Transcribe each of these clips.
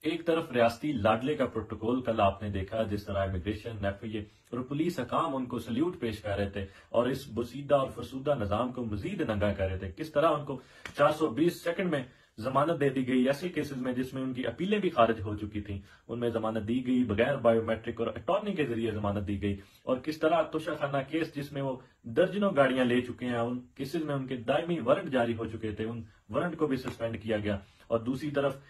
एक तरफ रियासती लाडले का प्रोटोकॉल कल आपने देखा, जिस तरह इमिग्रेशन, एफआईए और पुलिस हकाम उनको सल्यूट पेश कर रहे थे और इस बुसीदा और फरसूदा निजाम को मजीद नंगा कर रहे थे। किस तरह उनको 420 सेकंड में जमानत दे दी गई, ऐसे केसेस में जिसमें उनकी अपीलें भी खारिज हो चुकी थी, उनमें जमानत दी गई, बगैर बायोमेट्रिक और अटॉर्नी के जरिए जमानत दी गई। और किस तरह तोशाखाना केस, जिसमें वो दर्जनों गाड़ियां ले चुके हैं, उन केसेस में उनके दायमी वारंट जारी हो चुके थे, उन वारंट को भी सस्पेंड किया गया। और दूसरी तरफ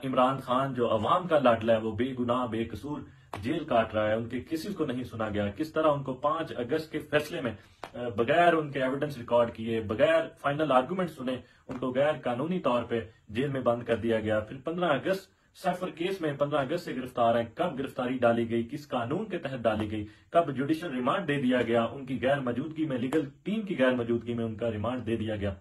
इमरान खान जो अवाम का लाडला है, वो बेगुनाह बेकसूर जेल काट रहा है, उनके केसेस को नहीं सुना गया। किस तरह उनको 5 अगस्त के फैसले में बगैर उनके एविडेंस रिकॉर्ड किए, बगैर फाइनल आर्गूमेंट सुने, उनको गैर कानूनी तौर पर जेल में बंद कर दिया गया। फिर 15 अगस्त सैफर केस में 15 अगस्त से गिरफ्तार है, कब गिरफ्तारी डाली गई, किस कानून के तहत डाली गई, कब जुडिशल रिमांड दे दिया गया, उनकी गैर मौजूदगी में, लीगल टीम की गैर मौजूदगी में उनका रिमांड दे दिया गया।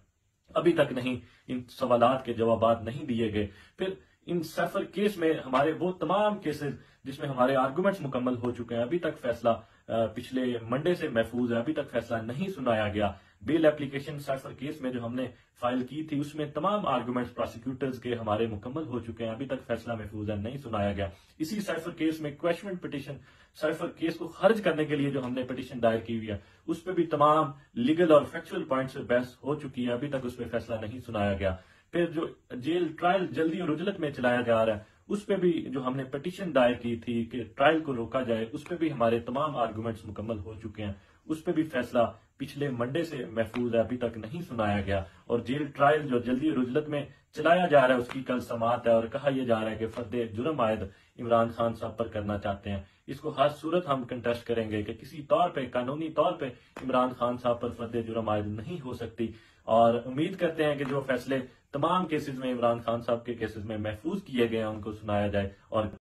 अभी तक नहीं, इन सवालात के जवाब नहीं दिए गए। फिर इन सैफर केस में हमारे वो तमाम केसेस जिसमें हमारे आर्गुमेंट्स मुकम्मल हो चुके हैं, अभी तक फैसला पिछले मंडे से महफूज है, अभी तक फैसला नहीं सुनाया गया। बेल एप्लीकेशन सैफर केस में जो हमने फाइल की थी, उसमें तमाम आर्गुमेंट्स प्रोसिक्यूटर्स के हमारे मुकम्मल हो चुके हैं, अभी तक फैसला महफूज है, नहीं सुनाया गया। इसी सैफर केस में क्वेश्चन पिटीशन, सैफर केस को खारिज करने के लिए जो हमने पिटीशन दायर की हुई है, उस पर भी तमाम लीगल और फैक्चुअल पॉइंट्स पर बहस हो चुकी है, अभी तक उस पर फैसला नहीं सुनाया गया। फिर जो जेल ट्रायल जल्दी और उजलत में चलाया जा रहा है, उस पर भी जो हमने पिटीशन दायर की थी कि ट्रायल को रोका जाए, उस पर भी हमारे तमाम आर्गुमेंट्स मुकम्मल हो चुके हैं, उस पर भी फैसला पिछले मंडे से महफूज है, अभी तक नहीं सुनाया गया। और जेल ट्रायल जो जल्दी और उजलत में चलाया जा रहा है, उसकी कल समाअत है और कहा यह जा रहा है कि फर्द जुर्म आयद इमरान खान साहब पर करना चाहते हैं। इसको हर सूरत हम कंटेस्ट करेंगे कि किसी तौर पे, कानूनी तौर पे इमरान खान साहब पर फर्द जुर्म आयद नहीं हो सकती। और उम्मीद करते हैं कि जो फैसले तमाम केसेस में, इमरान खान साहब के केसेस में महफूज किए गए हैं, उनको सुनाया जाए और